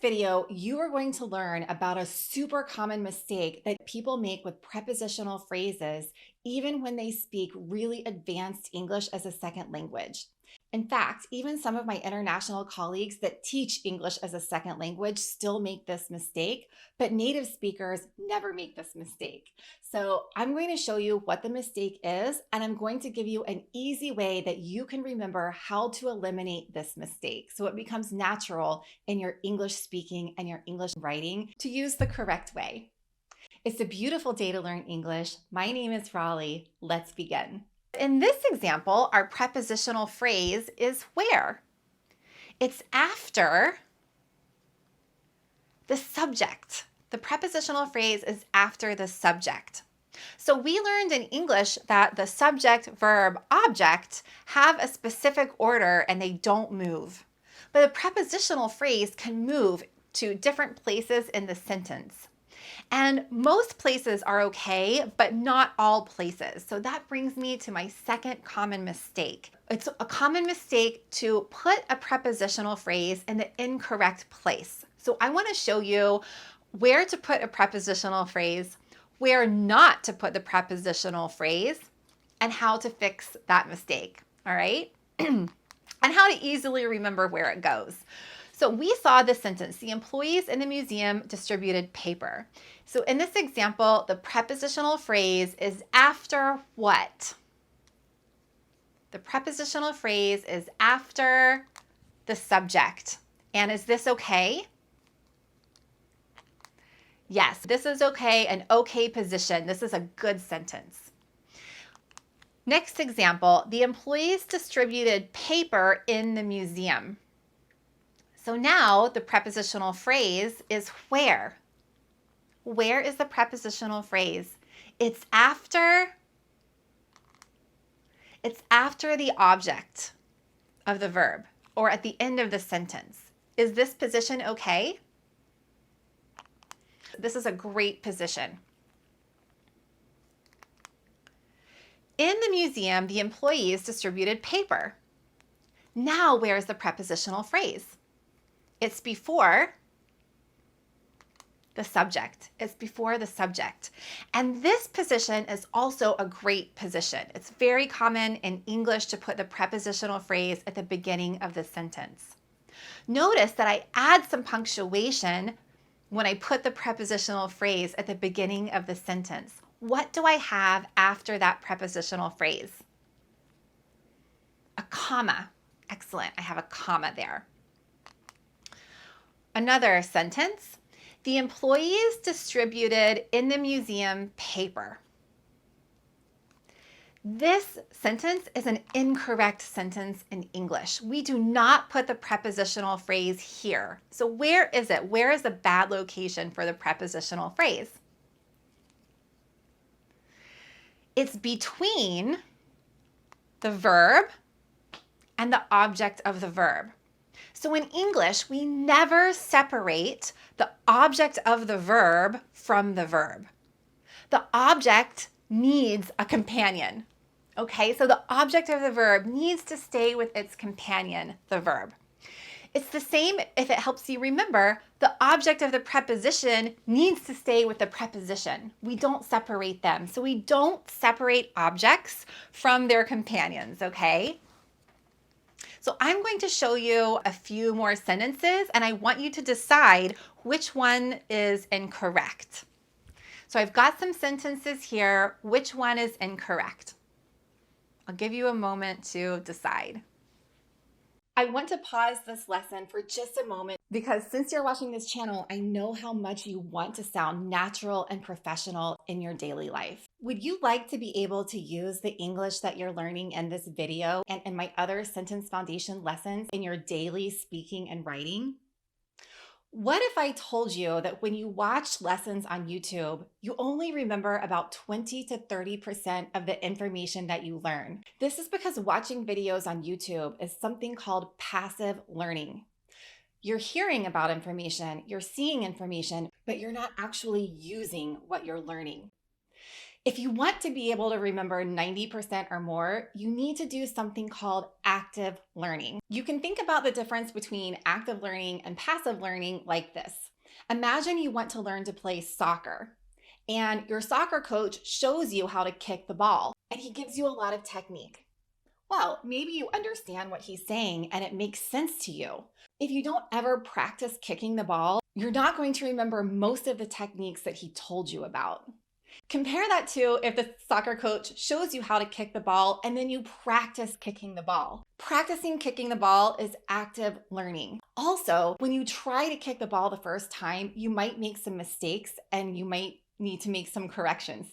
video, you are going to learn about a super common mistake that people make with prepositional phrases, even when they speak really advanced English as a second language. In fact, even some of my international colleagues that teach English as a second language still make this mistake, but native speakers never make this mistake. So I'm going to show you what the mistake is, and I'm going to give you an easy way that you can remember how to eliminate this mistake so it becomes natural in your English speaking and your English writing to use the correct way. It's a beautiful day to learn English. My name is Raleigh. Let's begin. In this example, our prepositional phrase is where. It's after the subject. The prepositional phrase is after the subject. So we learned in English that the subject, verb, object have a specific order and they don't move. But a prepositional phrase can move to different places in the sentence. And most places are okay, but not all places. So that brings me to my second common mistake. It's a common mistake to put a prepositional phrase in the incorrect place. So I want to show you where to put a prepositional phrase, where not to put the prepositional phrase, and how to fix that mistake, all right? And how to easily remember where it goes. So we saw this sentence, the employees in the museum distributed paper. So in this example, the prepositional phrase is after what? The prepositional phrase is after the subject. And is this okay? Yes, this is okay, an okay position. This is a good sentence. Next example, the employees distributed paper in the museum. So now the prepositional phrase is where. Where is the prepositional phrase? It's after the object of the verb or at the end of the sentence. Is this position okay? This is a great position. In the museum, the employees distributed paper. Now, where is the prepositional phrase? It's before the subject. It's before the subject. And this position is also a great position. It's very common in English to put the prepositional phrase at the beginning of the sentence. Notice that I add some punctuation when I put the prepositional phrase at the beginning of the sentence. What do I have after that prepositional phrase? A comma. Excellent. I have a comma there. Another sentence, the employees distributed in the museum paper. This sentence is an incorrect sentence in English. We do not put the prepositional phrase here. So where is it? Where is the bad location for the prepositional phrase? It's between the verb and the object of the verb. So in English, we never separate the object of the verb from the verb. The object needs a companion. Okay, so the object of the verb needs to stay with its companion, the verb. It's the same if it helps you remember, the object of the preposition needs to stay with the preposition. We don't separate them. So we don't separate objects from their companions, okay? So I'm going to show you a few more sentences and I want you to decide which one is incorrect. So I've got some sentences here. Which one is incorrect? I'll give you a moment to decide. I want to pause this lesson for just a moment because since you're watching this channel, I know how much you want to sound natural and professional in your daily life. Would you like to be able to use the English that you're learning in this video and in my other sentence foundation lessons in your daily speaking and writing? What if I told you that when you watch lessons on YouTube, you only remember about 20 to 30% of the information that you learn? This is because watching videos on YouTube is something called passive learning. You're hearing about information, you're seeing information, but you're not actually using what you're learning. If you want to be able to remember 90% or more, you need to do something called active learning. You can think about the difference between active learning and passive learning like this. Imagine you want to learn to play soccer, and your soccer coach shows you how to kick the ball, and he gives you a lot of technique. Well, maybe you understand what he's saying and it makes sense to you. If you don't ever practice kicking the ball, you're not going to remember most of the techniques that he told you about. Compare that to if the soccer coach shows you how to kick the ball and then you practice kicking the ball. Practicing kicking the ball is active learning. Also, when you try to kick the ball the first time, you might make some mistakes and you might need to make some corrections.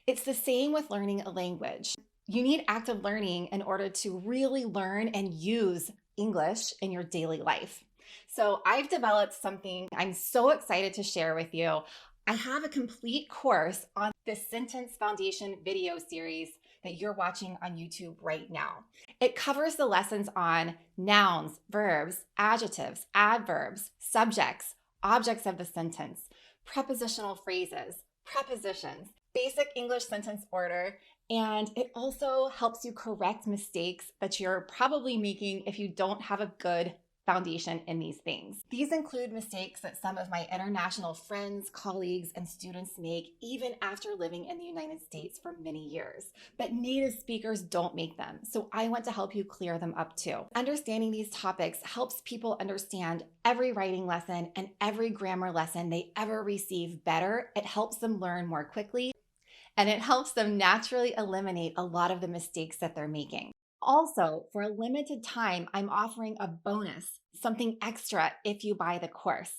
It's the same with learning a language. You need active learning in order to really learn and use English in your daily life. So I've developed something I'm so excited to share with you. I have a complete course on the Sentence Foundation video series that you're watching on YouTube right now. It covers the lessons on nouns, verbs, adjectives, adverbs, subjects, objects of the sentence, prepositional phrases, prepositions, basic English sentence order, and it also helps you correct mistakes that you're probably making if you don't have a good foundation in these things. These include mistakes that some of my international friends, colleagues, and students make even after living in the United States for many years. But native speakers don't make them, so I want to help you clear them up too. Understanding these topics helps people understand every writing lesson and every grammar lesson they ever receive better. It helps them learn more quickly, and it helps them naturally eliminate a lot of the mistakes that they're making. Also, for a limited time, I'm offering a bonus, something extra if you buy the course.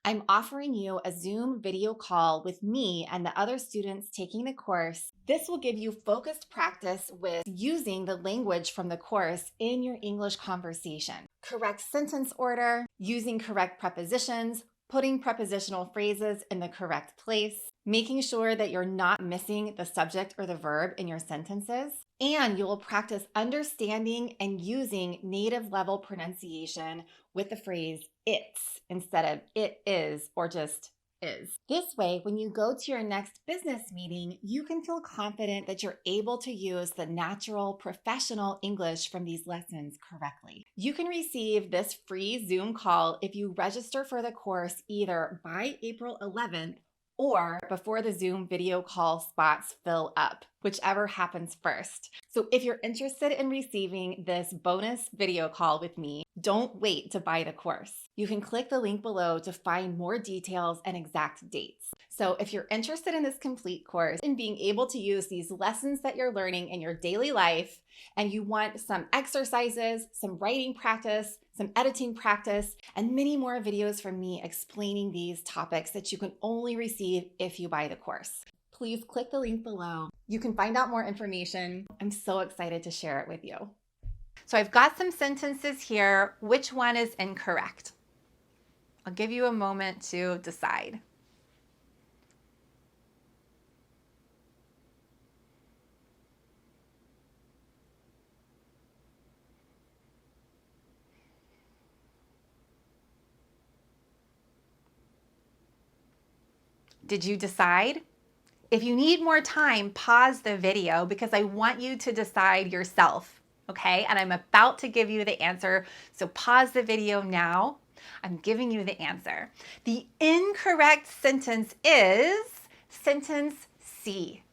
I'm offering you a Zoom video call with me and the other students taking the course. This will give you focused practice with using the language from the course in your English conversation. Correct sentence order, using correct prepositions, putting prepositional phrases in the correct place, making sure that you're not missing the subject or the verb in your sentences, and you will practice understanding and using native level pronunciation with the phrase it's instead of it is or just is. This way, when you go to your next business meeting, you can feel confident that you're able to use the natural professional English from these lessons correctly. You can receive this free Zoom call if you register for the course either by April 11th or before the Zoom video call spots fill up, whichever happens first. So if you're interested in receiving this bonus video call with me, don't wait to buy the course. You can click the link below to find more details and exact dates. So if you're interested in this complete course and being able to use these lessons that you're learning in your daily life, and you want some exercises, some writing practice, some editing practice, and many more videos from me explaining these topics that you can only receive if you buy the course, please click the link below. You can find out more information. I'm so excited to share it with you. So I've got some sentences here. Which one is incorrect? I'll give you a moment to decide. Did you decide? If you need more time, pause the video because I want you to decide yourself, okay? And I'm about to give you the answer, so pause the video now. I'm giving you the answer. The incorrect sentence is sentence C.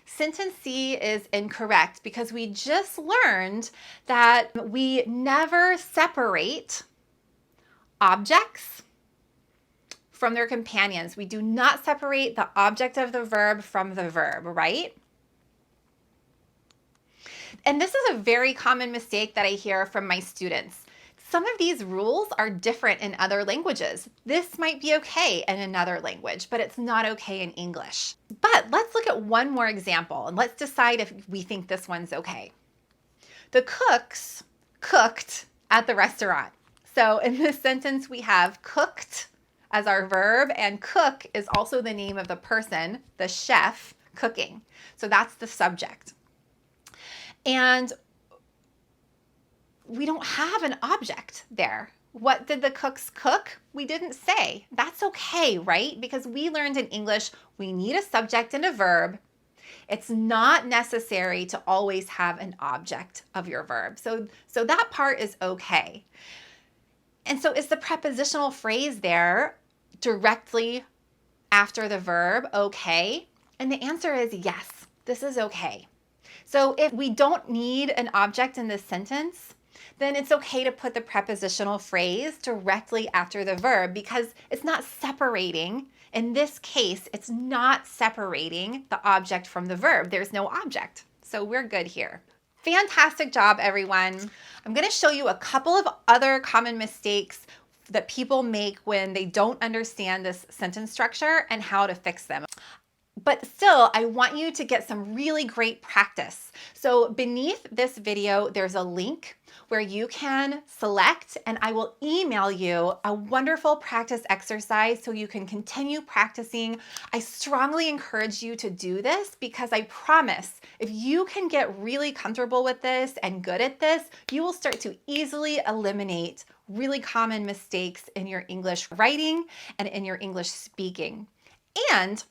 Sentence C is incorrect because we just learned that we never separate objects from their companions. We do not separate the object of the verb from the verb, right? And this is a very common mistake that I hear from my students. Some of these rules are different in other languages. This might be okay in another language, but it's not okay in English. But let's look at one more example and let's decide if we think this one's okay. The cooks cooked at the restaurant. So in this sentence, we have cooked as our verb, and cook is also the name of the person, the chef, cooking. So that's the subject. And we don't have an object there. What did the cooks cook? We didn't say. That's okay, right? Because we learned in English, we need a subject and a verb, It's not necessary to always have an object of your verb. So that part is okay. And so is the prepositional phrase there directly after the verb okay? And the answer is yes, this is okay. So if we don't need an object in this sentence, then it's okay to put the prepositional phrase directly after the verb because it's not separating. In this case, it's not separating the object from the verb. There's no object. So we're good here. Fantastic job, everyone. I'm going to show you a couple of other common mistakes that people make when they don't understand this sentence structure and how to fix them. But still, I want you to get some really great practice. So beneath this video, there's a link where you can select, and I will email you a wonderful practice exercise so you can continue practicing. I strongly encourage you to do this because I promise if you can get really comfortable with this and good at this, you will start to easily eliminate really common mistakes in your English writing and in your English speaking. And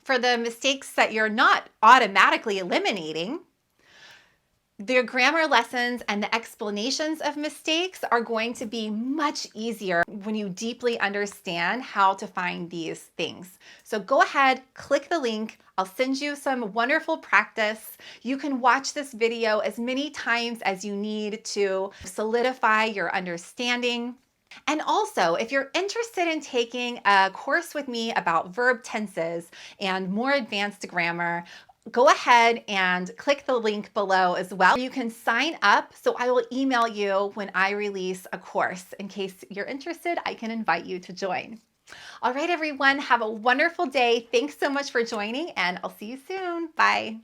for the mistakes that you're not automatically eliminating, the grammar lessons and the explanations of mistakes are going to be much easier when you deeply understand how to find these things. So go ahead, click the link. I'll send you some wonderful practice. You can watch this video as many times as you need to solidify your understanding. And also, if you're interested in taking a course with me about verb tenses and more advanced grammar, go ahead and click the link below as well. You can sign up, so I will email you when I release a course. In case you're interested, I can invite you to join. All right, everyone, have a wonderful day. Thanks so much for joining, and I'll see you soon. Bye.